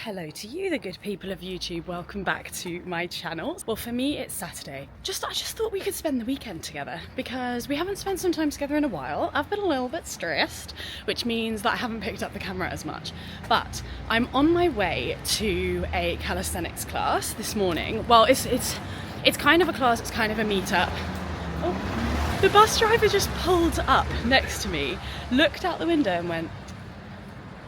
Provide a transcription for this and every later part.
hello to you, the good people of YouTube. Welcome back to my channel. Well, for me, it's Saturday. I just thought we could spend the weekend together because we haven't spent some time together in a while. I've been a little bit stressed, which means that I haven't picked up the camera as much. But I'm on my way to a calisthenics class this morning. Well, it's kind of a class, it's kind of a meetup. Oh, the bus driver just pulled up next to me, looked out the window and went,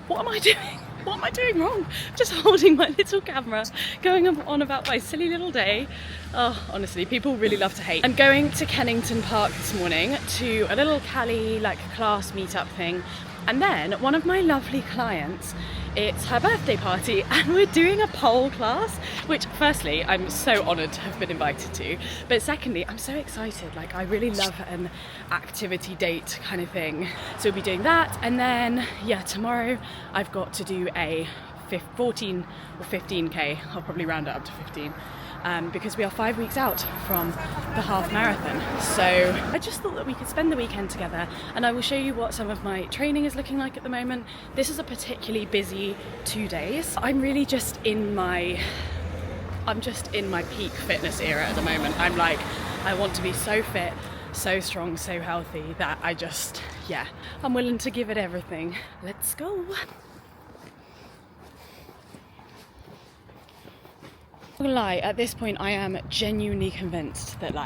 "What am I doing? What am I doing wrong?" Just holding my little camera, going on about my silly little day. Oh, honestly, people really love to hate. I'm going to Kennington Park this morning to a little Cali class meetup thing. And then one of my lovely clients, it's her birthday party and we're doing a pole class, which firstly, I'm so honoured to have been invited to. But secondly, I'm so excited. I really love an activity date kind of thing. So we'll be doing that. And then, yeah, tomorrow I've got to do a 14 or 15K. I'll probably round it up to 15. Because we are 5 weeks out from the half marathon. So I just thought that we could spend the weekend together and I will show you what some of my training is looking like at the moment. This is a particularly busy 2 days. I'm really just in my peak fitness era at the moment. I want to be so fit, so strong, so healthy that I'm willing to give it everything. Let's go. I'm not gonna lie, at this point I am genuinely convinced that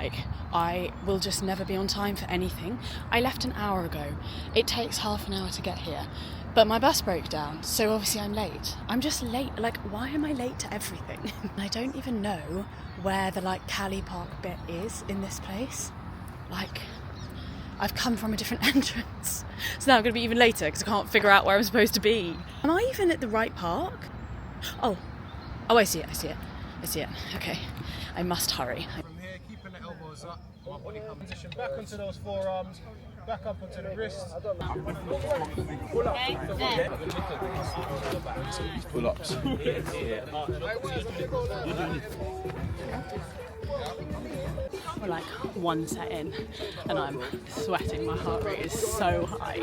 I will just never be on time for anything. I left an hour ago. It takes half an hour to get here, but my bus broke down, so obviously I'm late. I'm just late. Why am I late to everything? I don't even know where the Cali Park bit is in this place. I've come from a different entrance, so now I'm gonna be even later because I can't figure out where I'm supposed to be. Am I even at the right park? Oh, I see it. Okay, I must hurry. From here, keeping the elbows up, my body position back onto those forearms, back up onto the wrists. Pull-ups. We're one set in and I'm sweating, my heart rate is so high.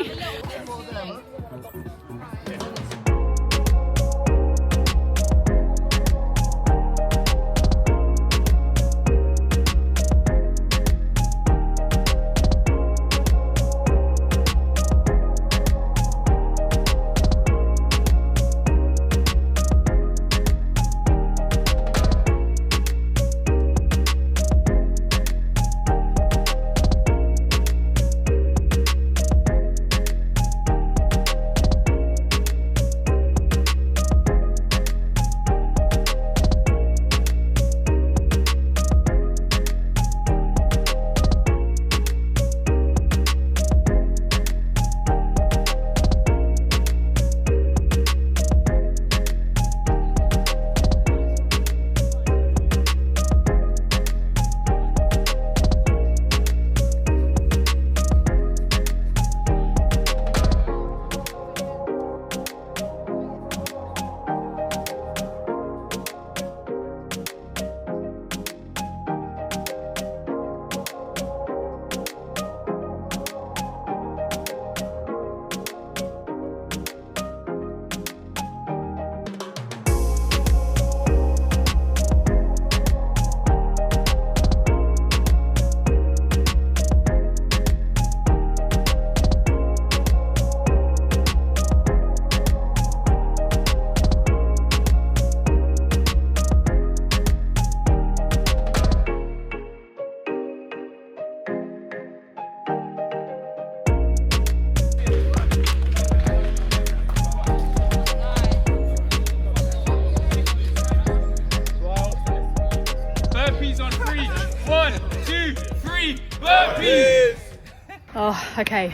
Oh, okay,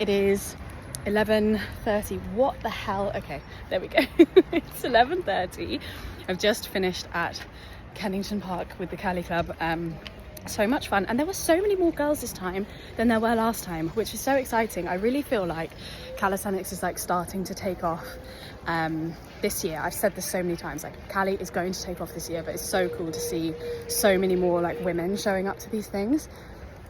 it is 11:30. What the hell? Okay, there we go. It's 11:30. I've just finished at Kennington Park with the Cali Club. So much fun, and there were so many more girls this time than there were last time, which is so exciting. I really feel like calisthenics is starting to take off this year. I've said this so many times, Cali is going to take off this year, but it's so cool to see so many more women showing up to these things.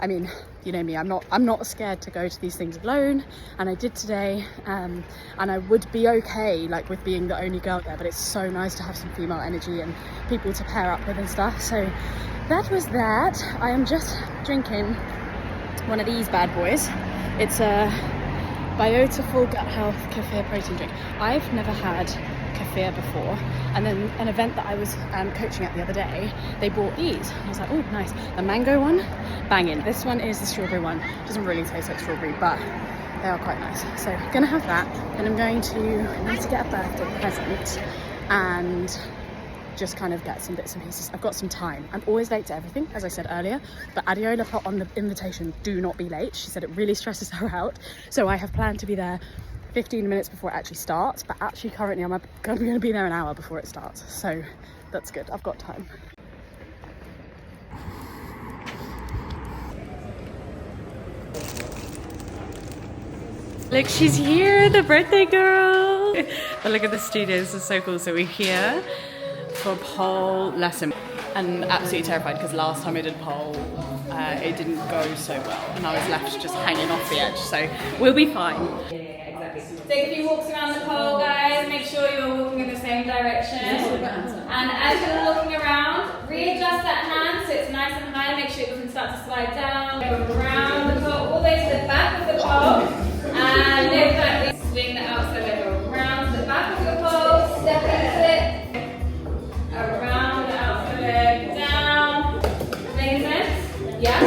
I mean, you know me, I'm not scared to go to these things alone, and I did today, and I would be okay like with being the only girl there, but it's so nice to have some female energy and people to pair up with and stuff. So that was that. I am just drinking one of these bad boys. It's a Biota Full Gut Health Kefir protein drink. I've never had kefir before, and then an event that I was coaching at the other day, they bought these. I was like, oh nice. The mango one, banging. This one is the strawberry one. Doesn't really taste like strawberry, but they are quite nice. So I'm gonna have that, and I need to get a birthday present and just kind of get some bits and pieces. I've got some time. I'm always late to everything, as I said earlier, but Adiola put on the invitation, do not be late. She said it really stresses her out. So I have planned to be there 15 minutes before it actually starts, but actually currently I'm going to be there an hour before it starts. So that's good, I've got time. Look, she's here, the birthday girl. But look at the studio, this is so cool. So we're here for pole lesson, and absolutely terrified because last time I did pole, it didn't go so well, and I was left just hanging off the edge. So we'll be fine. Take a few walks around the pole, guys. Make sure you're walking in the same direction. And as you're walking around, readjust that hand so it's nice and high. Make sure it doesn't start to slide down. Go around the pole, all the way to the back of the pole. And lift that. Swing the outside leg around to the back of the pole. Step into it. Around the outside leg. Down. Making sense? Yeah?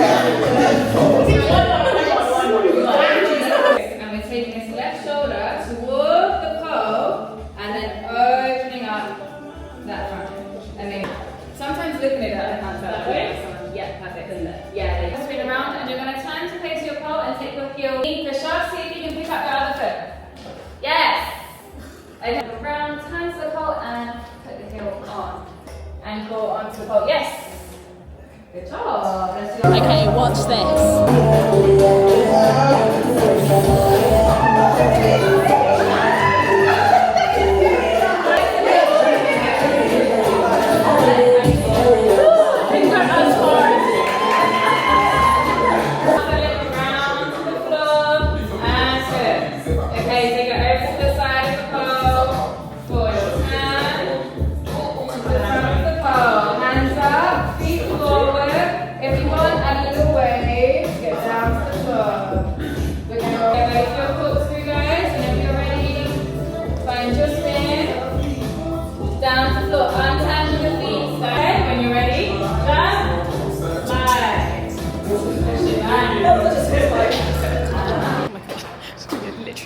Taking his left shoulder towards the pole and then opening up that front. And then sometimes looking at the other hand that way. Yeah, perfect, isn't it? Yeah, there you go. Spin around and you're going to turn to face your pole and take your heel. Push up, see if you can pick up your other foot. Yes! And go around, turn to the pole and put the heel on. And go onto the pole. Yes! Good job. Let's do Okay, watch this.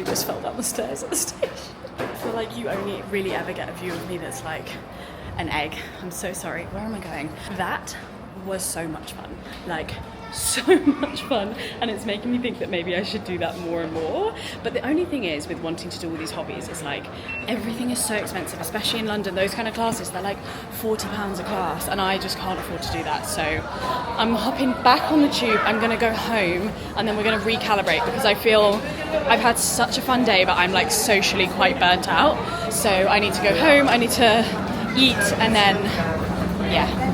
Just fell down the stairs at the station. I feel like you only really ever get a view of me that's like an egg. I'm so sorry. Where am I going? That was so much fun. Like, so much fun, and it's making me think that maybe I should do that more and more. But the only thing is with wanting to do all these hobbies is like everything is so expensive, especially in London. Those kind of classes, they're like £40 a class, and I just can't afford to do that. So I'm hopping back on the tube. I'm gonna go home and then we're gonna recalibrate, because I feel I've had such a fun day, but I'm like socially quite burnt out. So I need to go home, I need to eat, and then yeah.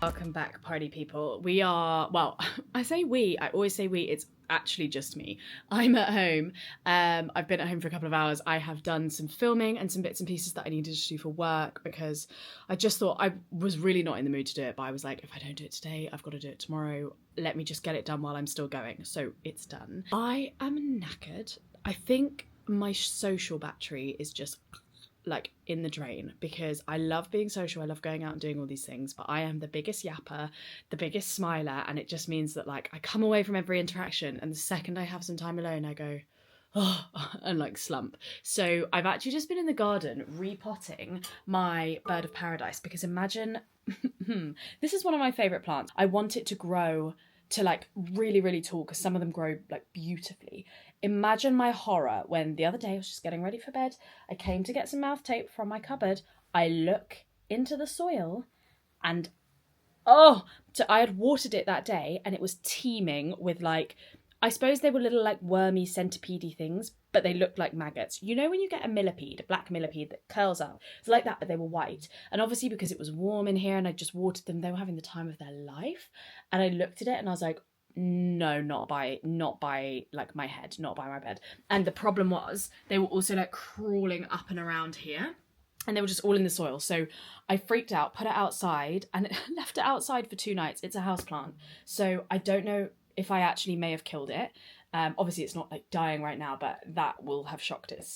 Welcome back, party people. We are, well, I always say we, it's actually just me. I'm at home. I've been at home for a couple of hours. I have done some filming and some bits and pieces that I needed to do for work, because I just thought, I was really not in the mood to do it, but I was like, if I don't do it today, I've got to do it tomorrow. Let me just get it done while I'm still going. So it's done. I am knackered. I think my social battery is just like in the drain, because I love being social, I love going out and doing all these things, but I am the biggest yapper, the biggest smiler, and it just means that like I come away from every interaction and the second I have some time alone I go oh, and like slump. So I've actually just been in the garden repotting my bird of paradise, because imagine this is one of my favorite plants. I want it to grow to like really, really tall, because some of them grow like beautifully. Imagine my horror when the other day I was just getting ready for bed. I came to get some mouth tape from my cupboard. I look into the soil, and oh, so I had watered it that day and it was teeming with like, I suppose they were little like wormy centipede things, but they looked like maggots. You know when you get a millipede, a black millipede that curls up? It's like that, but they were white. And obviously because it was warm in here and I just watered them, they were having the time of their life. And I looked at it and I was like, no, not by like my head, not by my bed. And the problem was they were also like crawling up and around here. And they were just all in the soil. So I freaked out, put it outside, and left it outside for 2 nights. It's a houseplant. So I don't know if I actually may have killed it. Obviously, it's not like dying right now, but that will have shocked it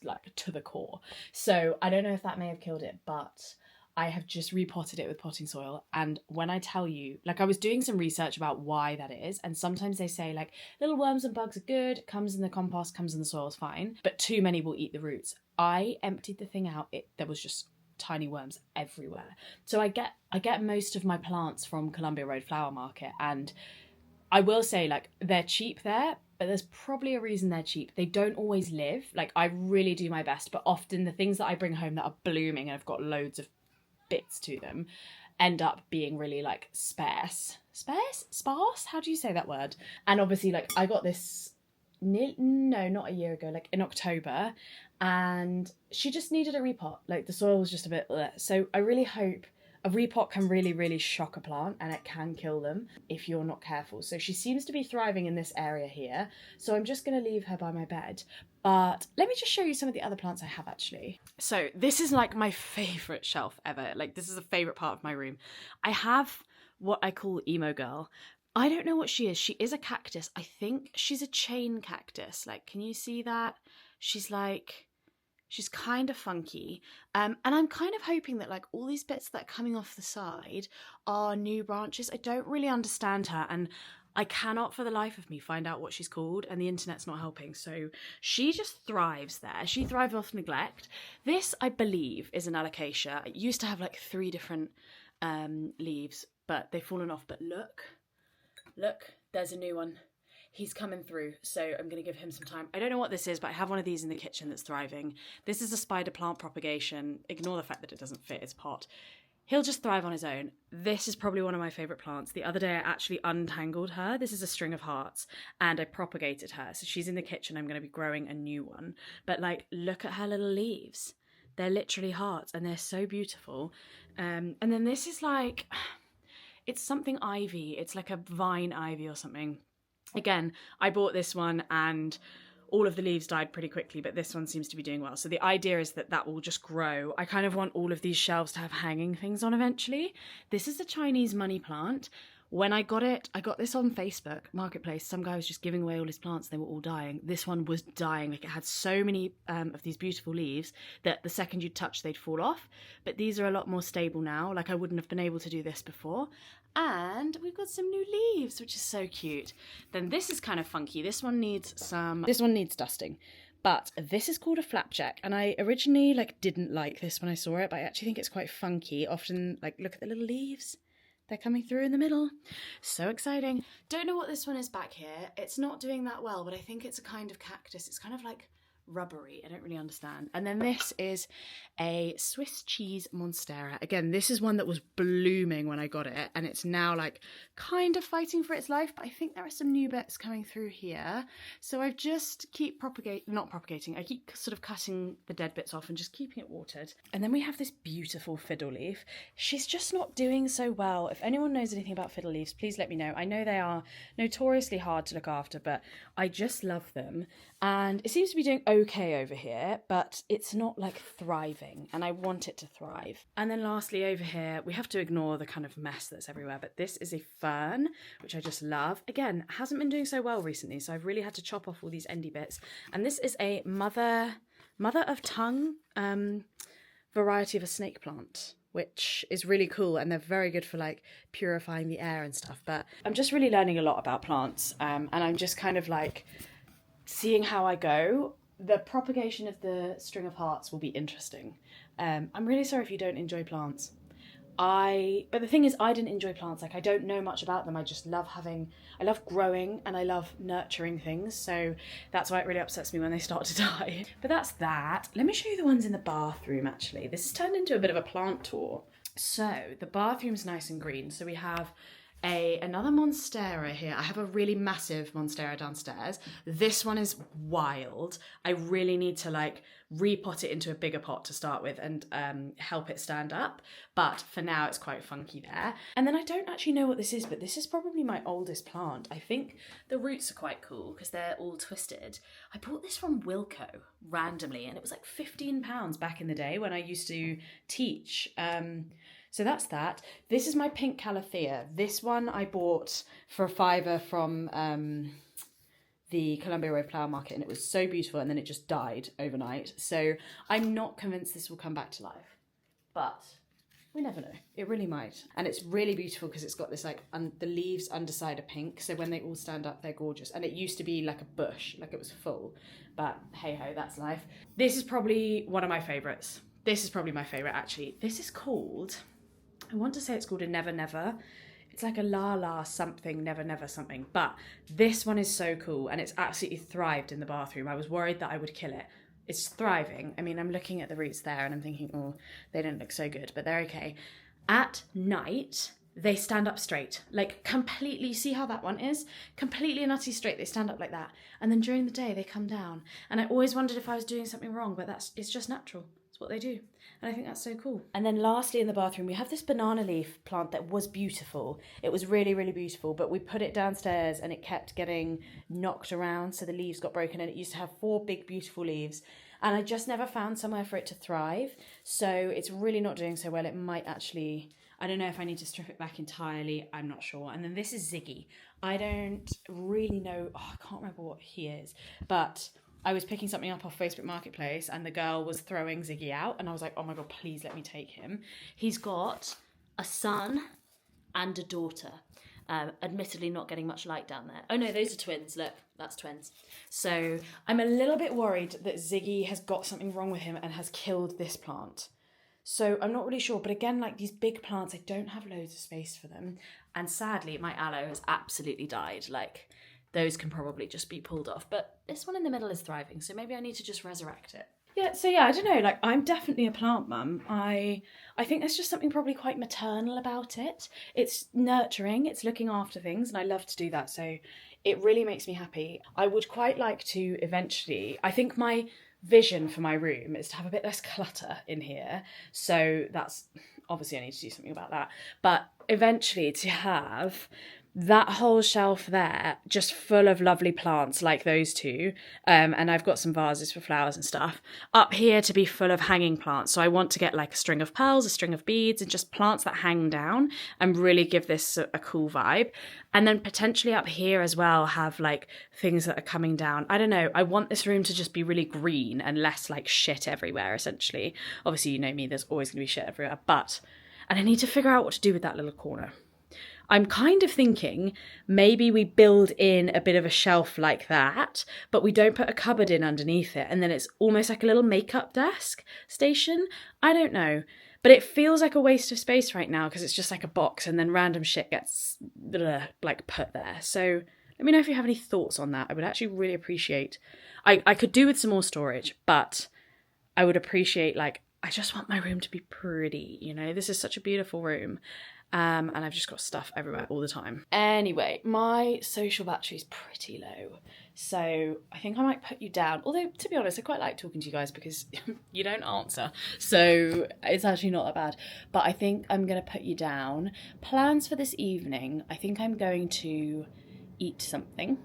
like to the core. So I don't know if that may have killed it, but I have just repotted it with potting soil. And when I tell you, like I was doing some research about why that is. And sometimes they say like little worms and bugs are good, comes in the compost, comes in the soil is fine, but too many will eat the roots. I emptied the thing out. There was just tiny worms everywhere. So I get most of my plants from Columbia Road Flower Market, and I will say like they're cheap there, but there's probably a reason they're cheap. They don't always live. Like I really do my best, but often the things that I bring home that are blooming and have got loads of bits to them end up being really like sparse. How do you say that word? And obviously like I got this no, not a year ago, like in October, and she just needed a repot. Like the soil was just a bit bleh. So I really hope a repot can really, really shock a plant and it can kill them if you're not careful. So she seems to be thriving in this area here. So I'm just going to leave her by my bed. But let me just show you some of the other plants I have actually. So this is like my favourite shelf ever. Like this is a favourite part of my room. I have what I call emo girl. I don't know what she is. She is a cactus. I think she's a chain cactus. Like, can you see that? She's kind of funky. And I'm kind of hoping that like all these bits that are coming off the side are new branches. I don't really understand her, and I cannot for the life of me find out what she's called, and the internet's not helping. So she just thrives there. She thrives off neglect. This, I believe, is an alocasia. It used to have like 3 different leaves, but they've fallen off. But look, there's a new one. He's coming through, so I'm going to give him some time. I don't know what this is, but I have one of these in the kitchen that's thriving. This is a spider plant propagation. Ignore the fact that it doesn't fit its pot. He'll just thrive on his own. This is probably one of my favourite plants. The other day I actually untangled her. This is a string of hearts, and I propagated her. So she's in the kitchen. I'm going to be growing a new one. But like, look at her little leaves. They're literally hearts, and they're so beautiful. And then this is like, it's something ivy. It's like a vine ivy or something. Again, I bought this one and all of the leaves died pretty quickly, but this one seems to be doing well. So the idea is that that will just grow. I kind of want all of these shelves to have hanging things on eventually. This is a Chinese money plant. When I got it, I got this on Facebook Marketplace. Some guy was just giving away all his plants. They were all dying. This one was dying. Like, it had so many of these beautiful leaves that the second you touch, they'd fall off. But these are a lot more stable now. Like, I wouldn't have been able to do this before. And we've got some new leaves, which is so cute. Then this is kind of funky. This one needs dusting. But this is called a flapjack, and I originally didn't like this when I saw it, but I actually think it's quite funky. Often, look at the little leaves. They're coming through in the middle. So exciting. Don't know what this one is back here. It's not doing that well, but I think it's a kind of cactus. It's kind of like rubbery. I don't really understand. And then this is a Swiss cheese monstera. Again, this is one that was blooming when I got it, and it's now kind of fighting for its life, but I think there are some new bits coming through here. So I've just not propagating. I keep sort of cutting the dead bits off and just keeping it watered. And then we have this beautiful fiddle leaf. She's just not doing so well. If anyone knows anything about fiddle leaves, please let me know. I know they are notoriously hard to look after, but I just love them. And it seems to be doing okay over here, but it's not thriving, and I want it to thrive. And then lastly over here, we have to ignore the kind of mess that's everywhere, but this is a fern, which I just love. Again, hasn't been doing so well recently, so I've really had to chop off all these endy bits. And this is a mother of tongue variety of a snake plant, which is really cool, and they're very good for purifying the air and stuff. But I'm just really learning a lot about plants, and I'm just kind of seeing how I go. The propagation of the string of hearts will be interesting. I'm really sorry if you don't enjoy plants. but the thing is, I didn't enjoy plants. Like, I don't know much about them. I just love I love growing and I love nurturing things. So that's why it really upsets me when they start to die. But that's that. Let me show you the ones in the bathroom, actually. This has turned into a bit of a plant tour. So the bathroom's nice and green. So we have another monstera here. I have a really massive monstera downstairs. This one is wild. I really need to like repot it into a bigger pot to start with and help it stand up. But for now, it's quite funky there. And then I don't actually know what this is, but this is probably my oldest plant. I think the roots are quite cool because they're all twisted. I bought this from Wilko randomly, and it was like £15 back in the day when I used to teach. So that's that. This is my pink calathea. This one I bought for £5 from the Columbia Road Flower Market, and it was so beautiful, and then it just died overnight. So I'm not convinced this will come back to life, but we never know. It really might. And it's really beautiful because it's got this like, the leaves underside are pink, so when they all stand up, they're gorgeous. And it used to be like a bush, like it was full, but hey ho, that's life. This is probably one of my favourites. This is probably my favourite, actually. This is called, I want to say it's called a Never Never. It's like a la something, never never something. But this one is so cool, and it's absolutely thrived in the bathroom. I was worried that I would kill it. It's thriving. I mean, I'm looking at the roots there and I'm thinking, oh, they don't look so good, but they're okay. At night, they stand up straight, like completely, see how that one is? Completely and utterly straight, they stand up like that. And then during the day, they come down. And I always wondered if I was doing something wrong, but it's just natural. It's what they do. And I think that's so cool. And then lastly in the bathroom, we have this banana leaf plant that was beautiful. It was really, really beautiful, but we put it downstairs and it kept getting knocked around. So the leaves got broken, and it used to have 4 big, beautiful leaves. And I just never found somewhere for it to thrive. So it's really not doing so well. It might actually, I don't know if I need to strip it back entirely. I'm not sure. And then this is Ziggy. I don't really know. Oh, I can't remember what he is, but I was picking something up off Facebook Marketplace and the girl was throwing Ziggy out, and I was like, oh my God, please let me take him. He's got a son and a daughter. Admittedly not getting much light down there. Oh no, those are twins. Look, that's twins. So I'm a little bit worried that Ziggy has got something wrong with him and has killed this plant. So I'm not really sure. But again, like these big plants, I don't have loads of space for them. And sadly, my aloe has absolutely died. Like, those can probably just be pulled off. But this one in the middle is thriving, so maybe I need to just resurrect it. Yeah, so yeah, I don't know, like I'm definitely a plant mum. I think there's just something probably quite maternal about it. It's nurturing, it's looking after things, and I love to do that, so it really makes me happy. I would quite like to eventually, I think my vision for my room is to have a bit less clutter in here, so that's, obviously I need to do something about that, but eventually to have that whole shelf there just full of lovely plants like those two, and I've got some vases for flowers and stuff up here to be full of hanging plants. So I want to get like a string of pearls, a string of beads, and just plants that hang down and really give this a cool vibe. And then potentially up here as well have like things that are coming down. I don't know, I want this room to just be really green and less like shit everywhere, essentially. Obviously, you know me, there's always gonna be shit everywhere, and I need to figure out what to do with that little corner. I'm kind of thinking maybe we build in a bit of a shelf like that, but we don't put a cupboard in underneath it, and then it's almost like a little makeup desk station. I don't know, but it feels like a waste of space right now because it's just like a box and then random shit gets like put there. So let me know if you have any thoughts on that. I would actually really appreciate, I could do with some more storage, but I would appreciate, like, I just want my room to be pretty, you know? This is such a beautiful room. And I've just got stuff everywhere all the time. Anyway, my social battery's pretty low, so I think I might put you down. Although, to be honest, I quite like talking to you guys because you don't answer, so it's actually not that bad. But I think I'm going to put you down. Plans for this evening, I think I'm going to eat something.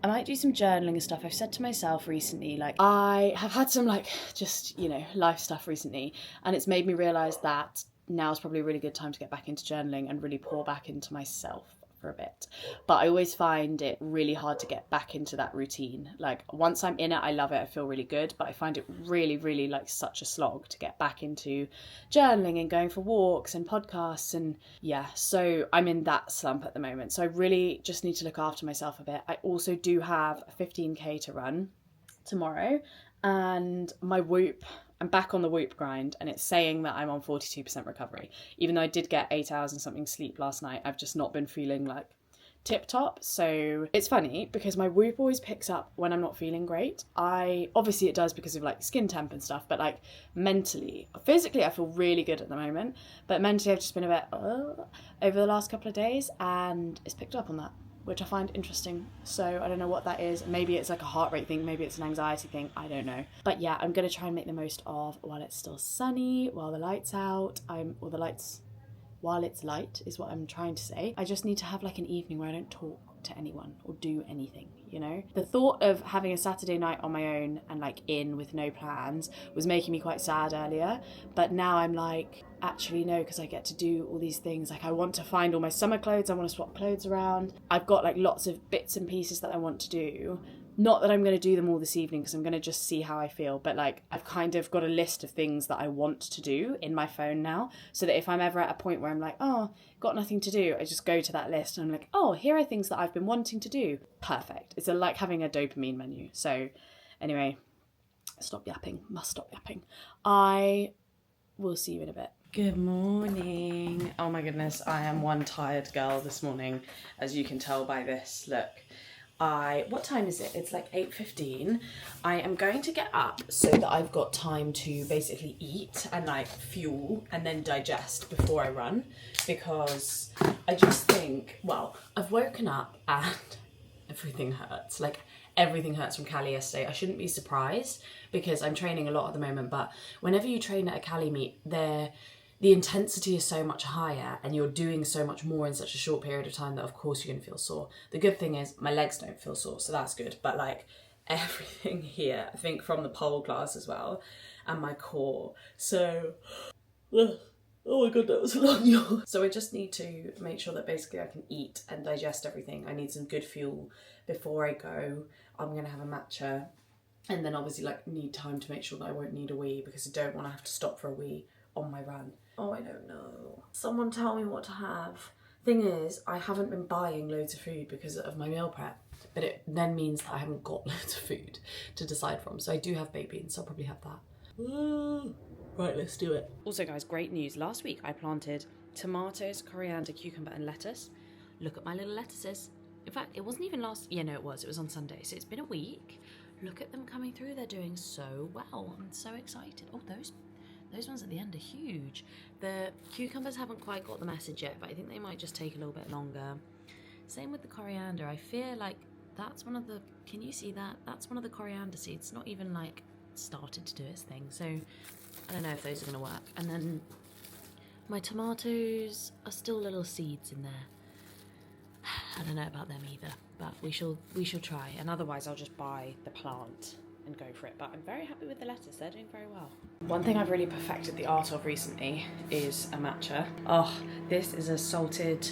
I might do some journaling and stuff. I've said to myself recently, like, I have had some, like, just, you know, life stuff recently, and it's made me realise that now is probably a really good time to get back into journaling and really pour back into myself for a bit. But I always find it really hard to get back into that routine. Like, once I'm in it, I love it, I feel really good, but I find it really, really like such a slog to get back into journaling and going for walks and podcasts, and yeah, so I'm in that slump at the moment. So I really just need to look after myself a bit. I also do have a 15k to run tomorrow, and my Whoop, I'm back on the Whoop grind, and it's saying that I'm on 42% recovery. Even though I did get 8 hours and something sleep last night, I've just not been feeling like tip top. So it's funny because my Whoop always picks up when I'm not feeling great. Obviously it does because of like skin temp and stuff, but like mentally, physically I feel really good at the moment, but mentally I've just been a bit over the last couple of days, and it's picked up on that, which I find interesting. So I don't know what that is. Maybe it's like a heart rate thing, maybe it's an anxiety thing, I don't know. But yeah, I'm gonna try and make the most of while it's still sunny, while the light's out, while it's light is what I'm trying to say. I just need to have like an evening where I don't talk to anyone or do anything, you know? The thought of having a Saturday night on my own and like with no plans was making me quite sad earlier, but now I'm like, actually no, because I get to do all these things. Like I want to find all my summer clothes, I want to swap clothes around. I've got like lots of bits and pieces that I want to do. Not that I'm going to do them all this evening because I'm going to just see how I feel, but like I've kind of got a list of things that I want to do in my phone now, so that if I'm ever at a point where I'm like, oh, got nothing to do, I just go to that list and I'm like, oh, here are things that I've been wanting to do. Perfect. It's like having a dopamine menu. So anyway, stop yapping. Must stop yapping. I will see you in a bit. Good morning. Oh my goodness, I am one tired girl this morning, as you can tell by this look. What time is it? It's like 8:15. I am going to get up so that I've got time to basically eat and like fuel and then digest before I run, because I just think, well, I've woken up and everything hurts. Like everything hurts from Cali yesterday. I shouldn't be surprised because I'm training a lot at the moment, but whenever you train at a Cali meet, the intensity is so much higher and you're doing so much more in such a short period of time that of course you're going to feel sore. The good thing is my legs don't feel sore, so that's good. But like everything here, I think from the pole glass as well, and my core. So, oh my God, that was a long yawn. So I just need to make sure that basically I can eat and digest everything. I need some good fuel before I go. I'm going to have a matcha, and then obviously like need time to make sure that I won't need a wee, because I don't want to have to stop for a wee on my run. Oh, I don't know. Someone tell me what to have. Thing is, I haven't been buying loads of food because of my meal prep, but it then means that I haven't got loads of food to decide from. So I do have baked beans, so I'll probably have that. Right, let's do it. Also guys, great news. Last week I planted tomatoes, coriander, cucumber and lettuce. Look at my little lettuces. In fact, it wasn't even it was on Sunday. So it's been a week. Look at them coming through. They're doing so well. I'm so excited. Oh, those ones at the end are huge. The cucumbers haven't quite got the message yet, but I think they might just take a little bit longer. Same with the coriander. I feel like that's one of the, can you see that? That's one of the coriander seeds. Not even like started to do its thing. So I don't know if those are gonna work. And then my tomatoes are still little seeds in there. I don't know about them either, but we shall try. And otherwise I'll just buy the plant and go for it. But I'm very happy with the lettuce. They're doing very well. One thing I've really perfected the art of recently is a matcha. Oh, this is a salted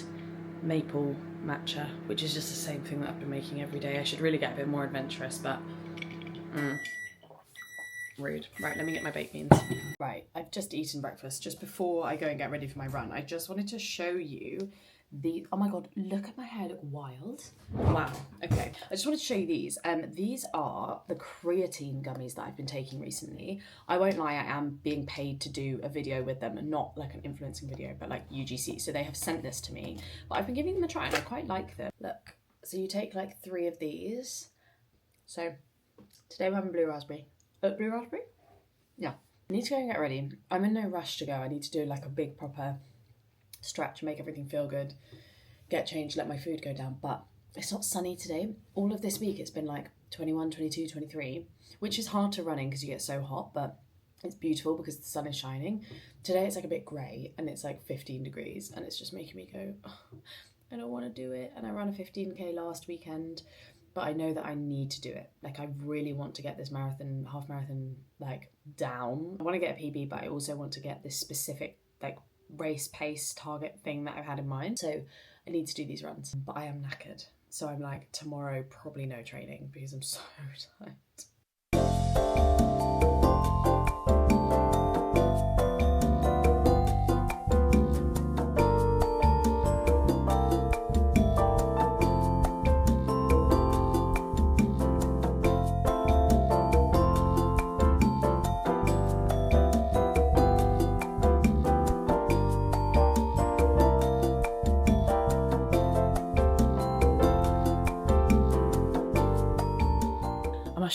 maple matcha, which is just the same thing that I've been making every day. I should really get a bit more adventurous, but rude. Right, let me get my baked beans. Right, I've just eaten breakfast. Just before I go and get ready for my run, I just wanted to show you oh my God, look at my hair, look wild. Wow, okay. I just wanted to show you these. These are the creatine gummies that I've been taking recently. I won't lie, I am being paid to do a video with them, and not like an influencing video, but like UGC. So they have sent this to me, but I've been giving them a try and I quite like them. Look, so you take like 3 of these. So today we're having blue raspberry. Blue raspberry? Yeah. I need to go and get ready. I'm in no rush to go. I need to do like a big proper stretch, make everything feel good, get changed, let my food go down. But it's not sunny today. All of this week it's been like 21, 22, 23, which is hard to run in because you get so hot, but it's beautiful because the sun is shining. Today it's like a bit grey and it's like 15 degrees and it's just making me go, oh, I don't want to do it. And I ran a 15k last weekend, but I know that I need to do it. Like I really want to get this marathon, half marathon, like down. I want to get a PB, but I also want to get this specific like race pace target thing that I've had in mind. So I need to do these runs, but I am knackered. So I'm like, tomorrow probably no training because I'm so tired.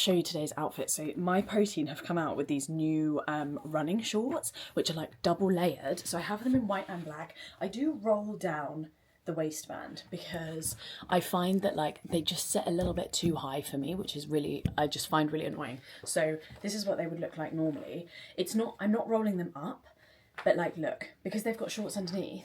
show you today's outfit. So My Protein have come out with these new running shorts, which are like double layered. So I have them in white and black. I do roll down the waistband because I find that like they just sit a little bit too high for me, which is really, I just find really annoying. So this is what they would look like normally. It's not, I'm not rolling them up, but like look, because they've got shorts underneath,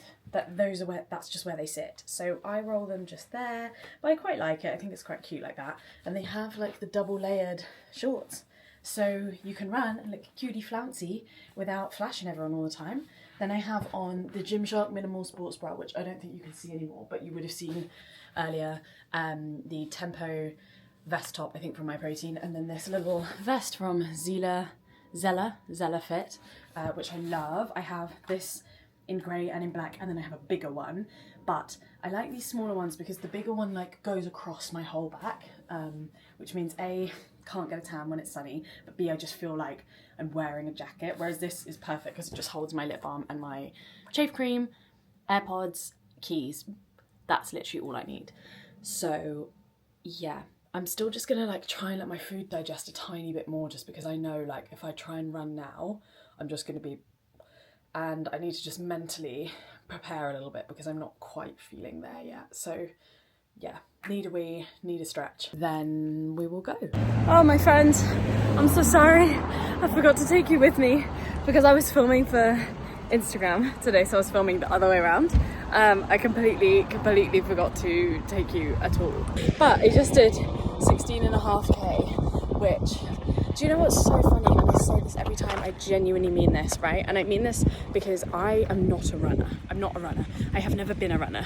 those are where, that's just where they sit. So I roll them just there, but I quite like it. I think it's quite cute like that. And they have like the double layered shorts. So you can run and look cutie flouncy without flashing everyone all the time. Then I have on the Gymshark Minimal Sports Bra, which I don't think you can see anymore, but you would have seen earlier, the Tempo vest top, I think from My Protein, and then this little vest from Zella Fit, which I love. I have this in grey and in black, and then I have a bigger one, but I like these smaller ones because the bigger one like goes across my whole back, which means A, can't get a tan when it's sunny, but B, I just feel like I'm wearing a jacket, whereas this is perfect because it just holds my lip balm and my shave cream, AirPods, keys. That's literally all I need. So yeah, I'm still just gonna like try and let my food digest a tiny bit more, just because I know like if I try and run now, I'm just gonna be, and I need to just mentally prepare a little bit because I'm not quite feeling there yet. So yeah, need a wee, need a stretch, then we will go. Oh, my friend, I'm so sorry. I forgot to take you with me because I was filming for Instagram today, so I was filming the other way around. I completely forgot to take you at all. But I just did 16.5k, which, do you know what's so funny? And I say this every time, I genuinely mean this, right? And I mean this because I am not a runner. I'm not a runner. I have never been a runner.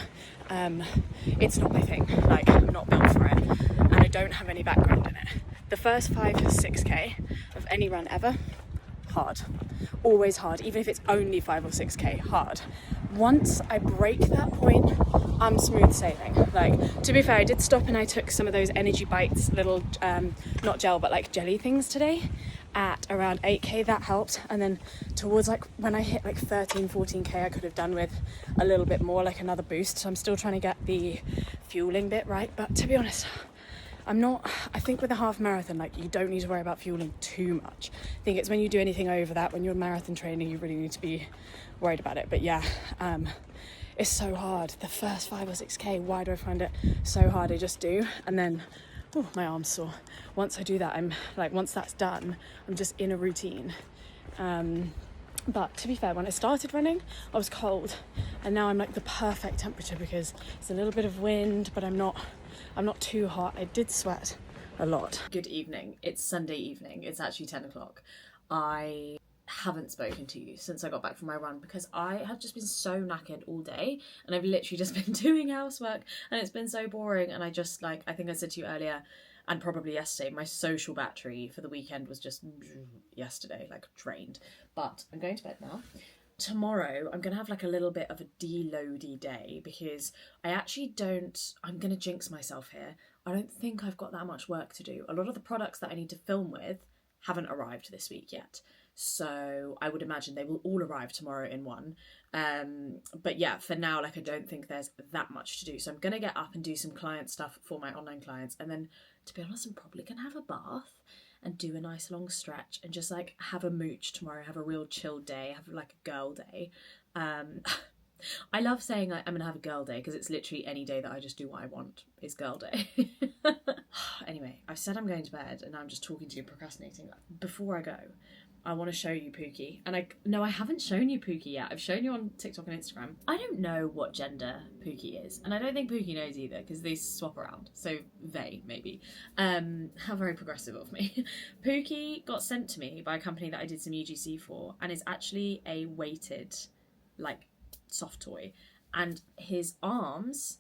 It's not my thing. Like, I'm not built for it. And I don't have any background in it. The first 5 to 6k of any run ever, hard. Always hard. Even if it's only 5 or 6k, hard. Once I break that point, I'm smooth sailing. Like, to be fair, I did stop and I took some of those energy bites, little, not gel, but like jelly things today at around 8k. That helped. And then towards like when I hit like 13, 14k, I could have done with a little bit more, like another boost. So I'm still trying to get the fueling bit right. But to be honest, I think with a half marathon, like you don't need to worry about fueling too much. I think it's when you do anything over that, when you're marathon training, you really need to be worried about it. But yeah, it's so hard. The first 5 or 6k, why do I find it so hard? I just do. And then, oh, my arm's sore. Once I do that, I'm like, once that's done, I'm just in a routine. But to be fair, when I started running, I was cold, and now I'm like the perfect temperature because it's a little bit of wind, but I'm not too hot. I did sweat a lot. Good evening. It's Sunday evening. It's actually 10 o'clock. I haven't spoken to you since I got back from my run because I have just been so knackered all day, and I've literally just been doing housework, and it's been so boring. And I just, like, I think I said to you earlier, and probably yesterday, my social battery for the weekend was just yesterday, like drained. But I'm going to bed now. Tomorrow, I'm going to have like a little bit of a deloady day because I'm going to jinx myself here. I don't think I've got that much work to do. A lot of the products that I need to film with haven't arrived this week yet. So I would imagine they will all arrive tomorrow in one. But yeah, for now, like I don't think there's that much to do. So I'm going to get up and do some client stuff for my online clients. And then, to be honest, I'm probably going to have a bath and do a nice long stretch and just like have a mooch tomorrow, have a real chill day, have like a girl day. I love saying like, I'm gonna have a girl day because it's literally any day that I just do what I want is girl day. Anyway, I've said I'm going to bed and I'm just talking to you, procrastinating. Before I go, I want to show you Pookie. And I haven't shown you Pookie yet. I've shown you on TikTok and Instagram. I don't know what gender Pookie is. And I don't think Pookie knows either because they swap around. So they, maybe. How very progressive of me. Pookie got sent to me by a company that I did some UGC for. And is actually a weighted, like, soft toy. And his arms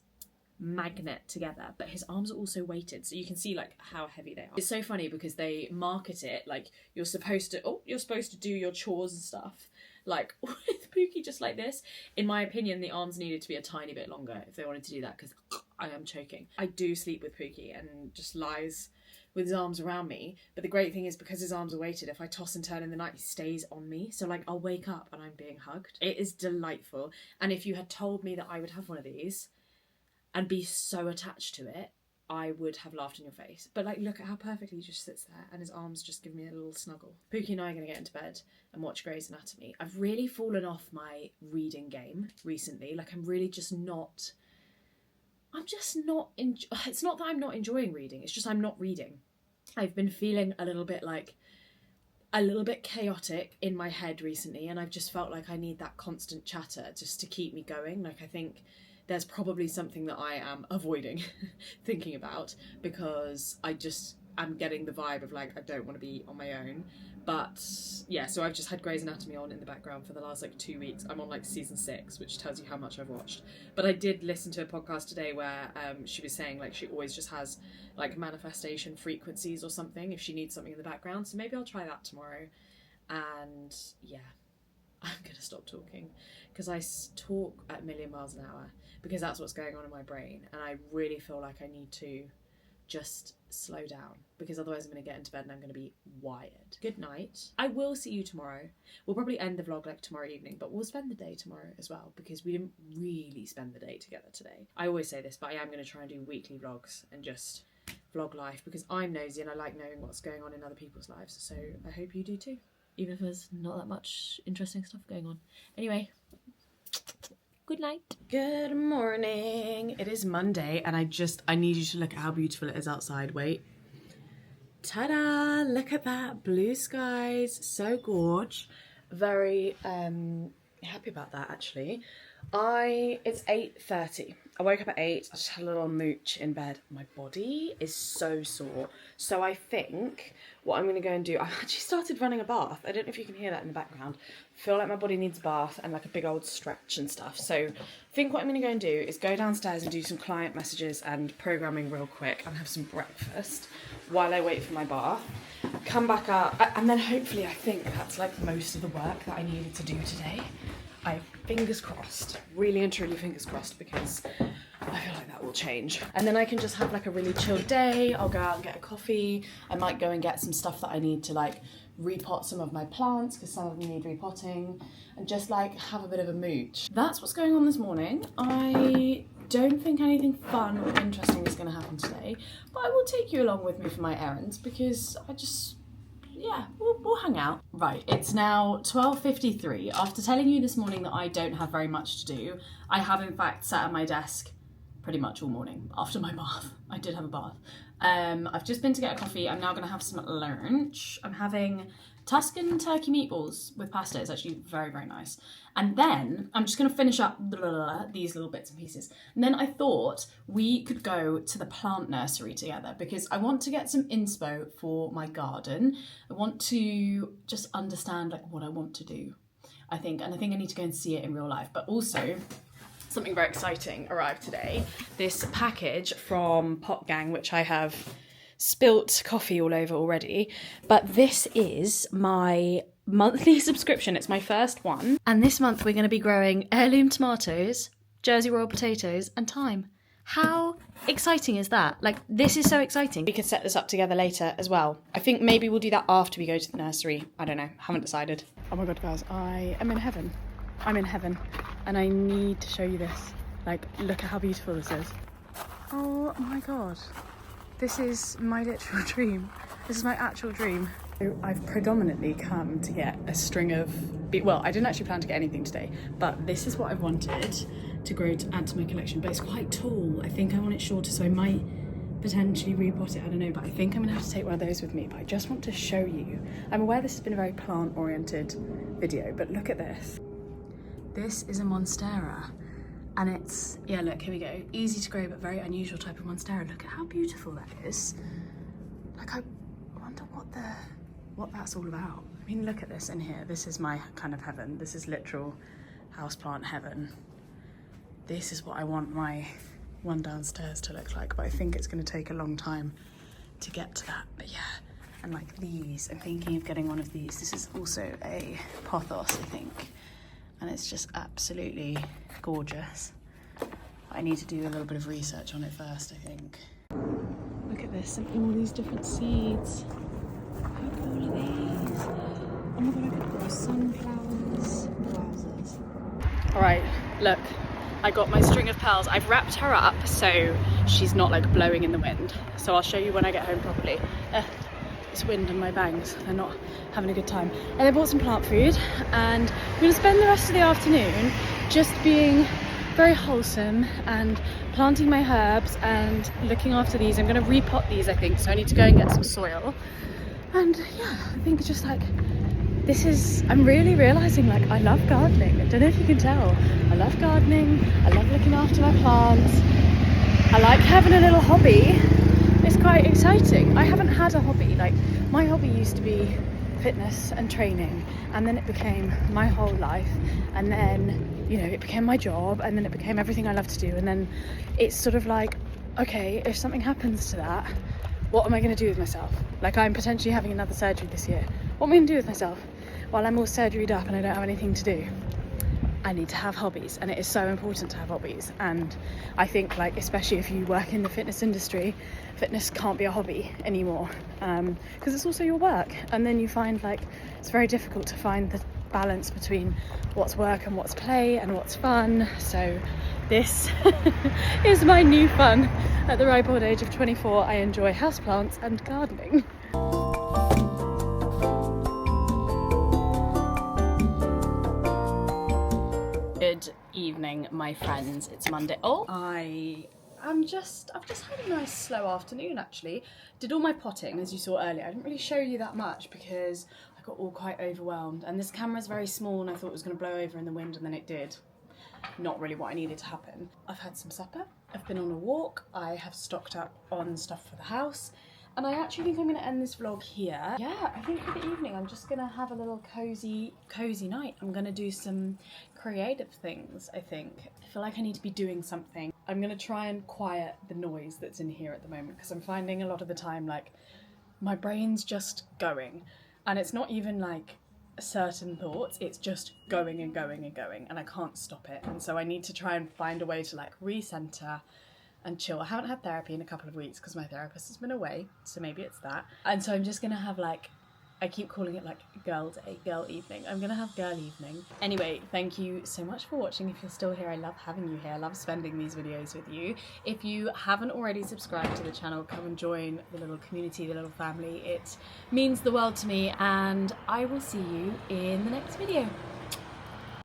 magnet together, but his arms are also weighted, so you can see like how heavy they are. It's so funny because they market it like you're supposed to do your chores and stuff like with Pookie just like this. In my opinion, the arms needed to be a tiny bit longer if they wanted to do that because I am choking. I do sleep with Pookie and just lies with his arms around me, but the great thing is because his arms are weighted, if I toss and turn in the night, he stays on me, so like I'll wake up and I'm being hugged. It is delightful. And if you had told me that I would have one of these and be so attached to it, I would have laughed in your face. But like, look at how perfectly he just sits there and his arms just give me a little snuggle. Pookie and I are going to get into bed and watch Grey's Anatomy. I've really fallen off my reading game recently. Like, I'm really just not... It's not that I'm not enjoying reading, it's just I'm not reading. I've been feeling a little bit chaotic in my head recently, and I've just felt like I need that constant chatter just to keep me going. Like, I think there's probably something that I am avoiding thinking about, because I'm getting the vibe of like, I don't want to be on my own. But yeah, so I've just had Grey's Anatomy on in the background for the last like 2 weeks. I'm on like season 6, which tells you how much I've watched. But I did listen to a podcast today where she was saying like she always just has like manifestation frequencies or something if she needs something in the background. So maybe I'll try that tomorrow. And yeah, I'm going to stop talking, because I talk at a million miles an hour, because that's what's going on in my brain. And I really feel like I need to just slow down, because otherwise I'm going to get into bed and I'm going to be wired. Good night. I will see you tomorrow. We'll probably end the vlog like tomorrow evening, but we'll spend the day tomorrow as well, because we didn't really spend the day together today. I always say this, but I am going to try and do weekly vlogs and just vlog life, because I'm nosy and I like knowing what's going on in other people's lives. So I hope you do too, even if there's not that much interesting stuff going on. Anyway, good night. Good morning. It is Monday, and I need you to look at how beautiful it is outside. Wait. Ta-da! Look at that. Blue skies. So gorge. Very happy about that, actually. It's 8:30. I woke up at 8. I just had a little mooch in bed. My body is so sore. So I think what I'm going to go and do... I've actually started running a bath. I don't know if you can hear that in the background. I feel like my body needs a bath and like a big old stretch and stuff. So I think what I'm going to go and do is go downstairs and do some client messages and programming real quick and have some breakfast while I wait for my bath. Come back up, and then hopefully I think that's like most of the work that I needed to do today. Fingers crossed, really and truly fingers crossed, because I feel like that will change. And then I can just have like a really chilled day. I'll go out and get a coffee. I might go and get some stuff that I need to like repot some of my plants, because some of them need repotting, and just like have a bit of a mooch. That's what's going on this morning. I don't think anything fun or interesting is going to happen today, but I will take you along with me for my errands, because yeah, we'll hang out. Right, it's now 12:53. After telling you this morning that I don't have very much to do, I have in fact sat at my desk pretty much all morning after my bath. I did have a bath. I've just been to get a coffee. I'm now going to have some lunch. I'm having Tuscan turkey meatballs with pasta. It's actually very, very nice. And then I'm just going to finish up these little bits and pieces. And then I thought we could go to the plant nursery together, because I want to get some inspo for my garden. I want to just understand like what I want to do, I think. And I think I need to go and see it in real life. But also, something very exciting arrived today. This package from Pot Gang, which I have spilt coffee all over already, but this is my monthly subscription. It's my first one, and this month we're going to be growing heirloom tomatoes, Jersey Royal potatoes, and thyme. How exciting is that? Like, this is so exciting. We could set this up together later as well. I think maybe we'll do that after we go to the nursery. I don't know, haven't decided. Oh my god, guys, I am in heaven. I'm in heaven, and I need to show you this. Like, look at how beautiful this is. Oh my god. This is my literal dream. This is my actual dream. So I've predominantly come to get a string of... Well, I didn't actually plan to get anything today, but this is what I wanted to grow to add to my collection. But it's quite tall. I think I want it shorter, so I might potentially repot it. I don't know, but I think I'm going to have to take one of those with me. But I just want to show you. I'm aware this has been a very plant-oriented video, but look at this. This is a Monstera. And it's, yeah, look, here we go. Easy to grow, but very unusual type of Monstera. Look at how beautiful that is. Like, I wonder what that's all about. I mean, look at this in here. This is my kind of heaven. This is literal houseplant heaven. This is what I want my one downstairs to look like, but I think it's going to take a long time to get to that. But yeah, and like these, I'm thinking of getting one of these. This is also a pothos, I think. And it's just absolutely gorgeous. I need to do a little bit of research on it first, I think. Look at this, and all these different seeds. How cool are these? Oh my god, I could grow sunflowers. Wowzers. All right, look, I got my string of pearls. I've wrapped her up so she's not like blowing in the wind. So I'll show you when I get home properly. This wind and my bangs, they're not having a good time. And I bought some plant food and I'm gonna spend the rest of the afternoon just being very wholesome and planting my herbs and looking after these. I'm gonna repot these, I think, so I need to go and get some soil. And yeah, I think it's just like, I'm really realising like I love gardening. I don't know if you can tell. I love gardening, I love looking after my plants. I like having a little hobby. It's quite exciting. I haven't had a hobby. Like, my hobby used to be fitness and training, and then it became my whole life, and then, you know, it became my job, and then it became everything I love to do, and then it's sort of like, okay, if something happens to that, what am I going to do with myself? Like, I'm potentially having another surgery this year. What am I going to do with myself while I'm all surgeryed up and I don't have anything to do? I need to have hobbies, and it is so important to have hobbies. And I think, like, especially if you work in the fitness industry, fitness can't be a hobby anymore, because it's also your work. And then you find like it's very difficult to find the balance between what's work and what's play and what's fun. So this is my new fun. At the ripe old age of 24, I enjoy houseplants and gardening. Good evening, my friends. It's Monday. Oh, I've just had a nice slow afternoon actually. Did all my potting as you saw earlier. I didn't really show you that much because I got all quite overwhelmed, and this camera's very small and I thought it was going to blow over in the wind, and then it did. Not really what I needed to happen. I've had some supper, I've been on a walk, I have stocked up on stuff for the house, and I actually think I'm going to end this vlog here. Yeah, I think for the evening I'm just going to have a little cozy night. I'm going to do some creative things, I think. I feel like I need to be doing something. I'm going to try and quiet the noise that's in here at the moment, because I'm finding a lot of the time like my brain's just going, and it's not even like certain thoughts, it's just going and going and going, and I can't stop it. And so I need to try and find a way to like recenter and chill. I haven't had therapy in a couple of weeks because my therapist has been away, so maybe it's that. And so I'm just gonna have like, I keep calling it like girl day, girl evening. I'm gonna have girl evening. Anyway, thank you so much for watching. If you're still here, I love having you here. I love spending these videos with you. If you haven't already subscribed to the channel, come and join the little community, the little family. It means the world to me, and I will see you in the next video.